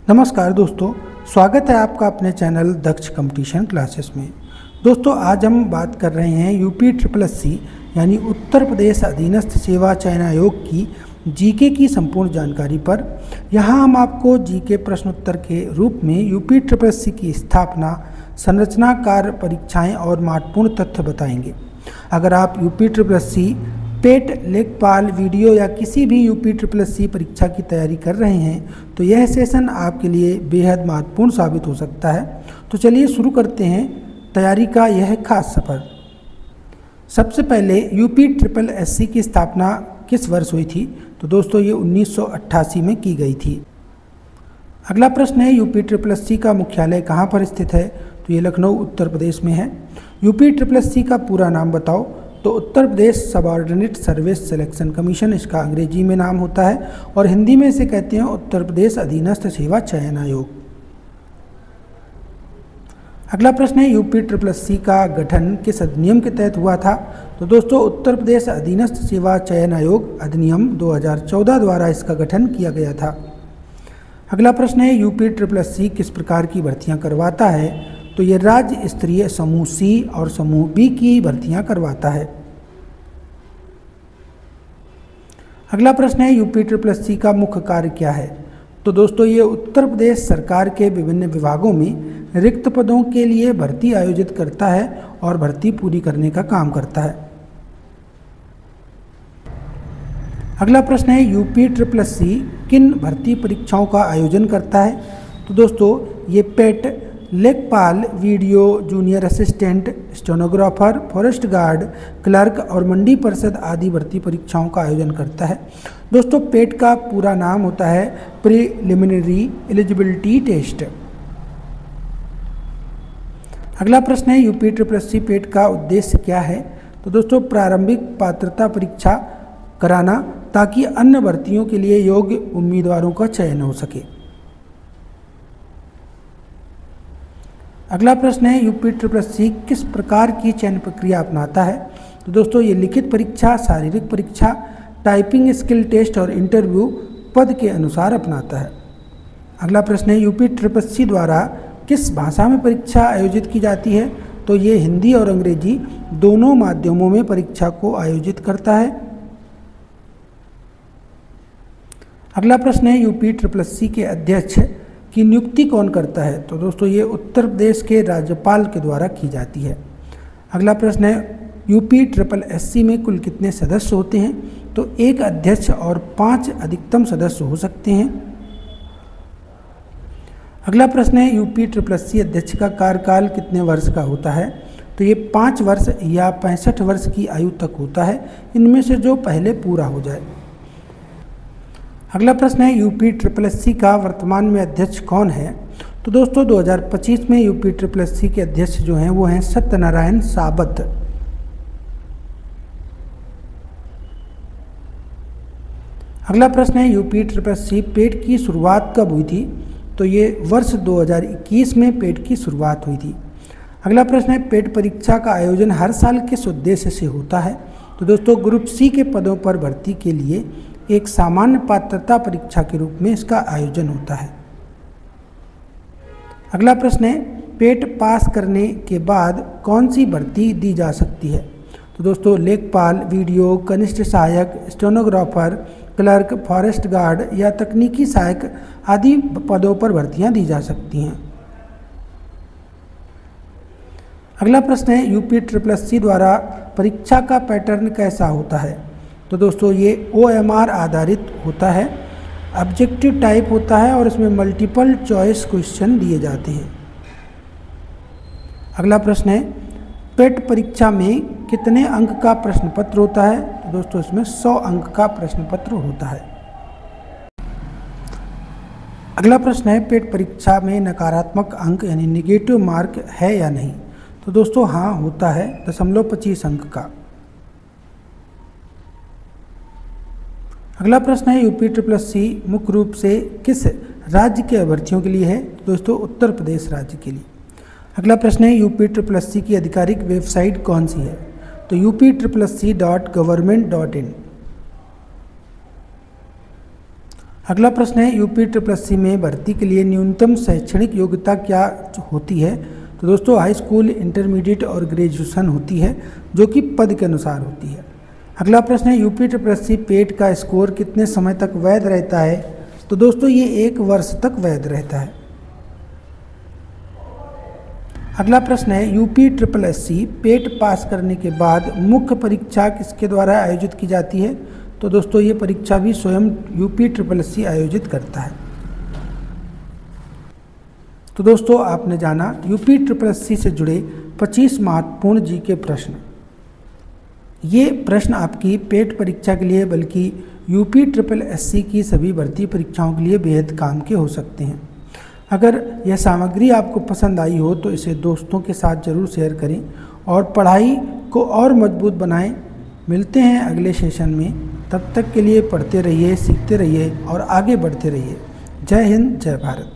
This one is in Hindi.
नमस्कार दोस्तों, स्वागत है आपका अपने चैनल दक्ष कंपटीशन क्लासेस में। दोस्तों आज हम बात कर रहे हैं यूपी SSC यानी उत्तर प्रदेश अधीनस्थ सेवा चयन आयोग की जीके की संपूर्ण जानकारी पर। यहाँ हम आपको जीके प्रश्नोत्तर के रूप में यूपी SSC की स्थापना, संरचना, कार्य, परीक्षाएं और महत्वपूर्ण तथ्य बताएंगे। अगर आप यूपी SSC पेट, लेखपाल, वीडियो या किसी भी यूपी SSC परीक्षा की तैयारी कर रहे हैं तो यह सेशन आपके लिए बेहद महत्वपूर्ण साबित हो सकता है। तो चलिए शुरू करते हैं तैयारी का यह खास सफ़र। सबसे पहले यूपी SSC की स्थापना किस वर्ष हुई थी? तो दोस्तों ये 1988 में की गई थी। अगला प्रश्न है यूपी SSC का मुख्यालय कहाँ पर स्थित है? तो ये लखनऊ उत्तर प्रदेश में है। यूपी SSC का पूरा नाम बताओ? तो Uttar Pradesh subordinate service selection commission इसका अंग्रेजी में नाम होता है और हिंदी में इसे कहते हैं उत्तर प्रदेश अधीनस्थ सेवा चयन आयोग। अगला प्रश्न है यूपी SSC का गठन किस अधिनियम के तहत हुआ था? तो दोस्तों उत्तर प्रदेश अधीनस्थ सेवा चयन आयोग अधिनियम 2014 द्वारा इसका गठन किया गया था। अगला प्रश्न है यूपी SSC किस प्रकार की भर्तियां करवाता है? तो ये राज्य स्तरीय समूह सी और समूह बी की भर्तियां करवाता है। अगला प्रश्न है यूपी SSC का मुख्य कार्य क्या है? तो दोस्तों ये उत्तर प्रदेश सरकार के विभिन्न विभागों में रिक्त पदों के लिए भर्ती आयोजित करता है और भर्ती पूरी करने का काम करता है। अगला प्रश्न है यूपी SSC किन भर्ती परीक्षाओं का आयोजन करता है? तो दोस्तों ये पेट, लेखपाल, video, junior assistant, stenographer, forest guard, clerk और मंडी परिषद आदि भर्ती परीक्षाओं का आयोजन करता है। दोस्तों पेट का पूरा नाम होता है प्रीलिमिनरी एलिजिबिलिटी टेस्ट। अगला प्रश्न है यूपी SSC पेट का उद्देश्य क्या है? तो दोस्तों प्रारंभिक पात्रता परीक्षा कराना ताकि अन्य भर्तियों के लिए योग्य उम्मीदवारों का चयन हो सके। अगला प्रश्न है यूपी SSC किस प्रकार की चयन प्रक्रिया अपनाता है? तो दोस्तों ये लिखित परीक्षा, शारीरिक परीक्षा, टाइपिंग स्किल टेस्ट और इंटरव्यू पद के अनुसार अपनाता है। अगला प्रश्न है यूपी SSC द्वारा किस भाषा में परीक्षा आयोजित की जाती है? तो ये हिंदी और अंग्रेजी दोनों माध्यमों में परीक्षा को आयोजित करता है। अगला प्रश्न है यूपी SSC के अध्यक्ष की नियुक्ति कौन करता है? तो दोस्तों ये उत्तर प्रदेश के राज्यपाल के द्वारा की जाती है। अगला प्रश्न है यूपी SSC में कुल कितने सदस्य होते हैं? तो एक अध्यक्ष और 5 अधिकतम सदस्य हो सकते हैं। अगला प्रश्न है यूपी SSC अध्यक्ष का कार्यकाल कितने वर्ष का होता है? तो ये 5 वर्ष या 65 वर्ष की आयु तक होता है, इनमें से जो पहले पूरा हो जाए। अगला प्रश्न है यूपी SSC का वर्तमान में अध्यक्ष कौन है? तो दोस्तों 2025 में यूपी SSC के अध्यक्ष जो हैं वो हैं सत्यनारायण साबत। अगला प्रश्न है यूपी SSC पेट की शुरुआत कब हुई थी? तो ये वर्ष 2021 में पेट की शुरुआत हुई थी। अगला प्रश्न है पेट परीक्षा का आयोजन हर साल किस उद्देश्य से होता है? तो दोस्तों ग्रुप सी के पदों पर भर्ती के लिए एक सामान्य पात्रता परीक्षा के रूप में इसका आयोजन होता है। अगला प्रश्न है पेट पास करने के बाद कौन सी भर्ती दी जा सकती है? तो दोस्तों लेखपाल, वीडियो, कनिष्ठ सहायक, स्टेनोग्राफर, क्लर्क, फॉरेस्ट गार्ड या तकनीकी सहायक आदि पदों पर भर्तियां दी जा सकती हैं। अगला प्रश्न है यूपी SSC द्वारा परीक्षा का पैटर्न कैसा होता है? तो दोस्तों ये OMR आधारित होता है, ऑब्जेक्टिव टाइप होता है और इसमें मल्टीपल चॉइस क्वेश्चन दिए जाते हैं। अगला प्रश्न है पेट परीक्षा में कितने अंक का प्रश्न पत्र होता है? तो दोस्तों इसमें 100 अंक का प्रश्न पत्र होता है। अगला प्रश्न है पेट परीक्षा में नकारात्मक अंक यानी नेगेटिव मार्क है या नहीं? तो दोस्तों हाँ होता है, 0.25 अंक का। अगला प्रश्न है यूपी SSC मुख्य रूप से किस राज्य के अभ्यर्थियों के लिए है? दोस्तों उत्तर प्रदेश राज्य के लिए। अगला प्रश्न है यूपी SSC की आधिकारिक वेबसाइट कौन सी है? तो upSSC.government.in। अगला प्रश्न है यूपी ट्रिपल एस सी में भर्ती के लिए न्यूनतम शैक्षणिक योग्यता क्या होती है? तो दोस्तों हाई स्कूल, इंटरमीडिएट और ग्रेजुएशन होती है, जो कि पद के अनुसार होती है। अगला प्रश्न है यूपी ट्रिपल एस सी पेट का स्कोर कितने समय तक वैध रहता है? तो दोस्तों ये 1 वर्ष तक वैध रहता है। अगला प्रश्न है यूपी ट्रिपल एस सी पेट पास करने के बाद मुख्य परीक्षा किसके द्वारा आयोजित की जाती है? तो दोस्तों ये परीक्षा भी स्वयं यूपी ट्रिपल एस सी आयोजित करता है। तो दोस्तों आपने जाना यूपी ट्रिपल एस सी से जुड़े 25 महत्वपूर्ण जीके प्रश्न। ये प्रश्न आपकी पेट परीक्षा के लिए बल्कि यूपी ट्रिपल एस सी की सभी भर्ती परीक्षाओं के लिए बेहद काम के हो सकते हैं। अगर यह सामग्री आपको पसंद आई हो तो इसे दोस्तों के साथ ज़रूर शेयर करें और पढ़ाई को और मजबूत बनाएं। मिलते हैं अगले सेशन में, तब तक के लिए पढ़ते रहिए, सीखते रहिए और आगे बढ़ते रहिए। जय हिंद, जय भारत।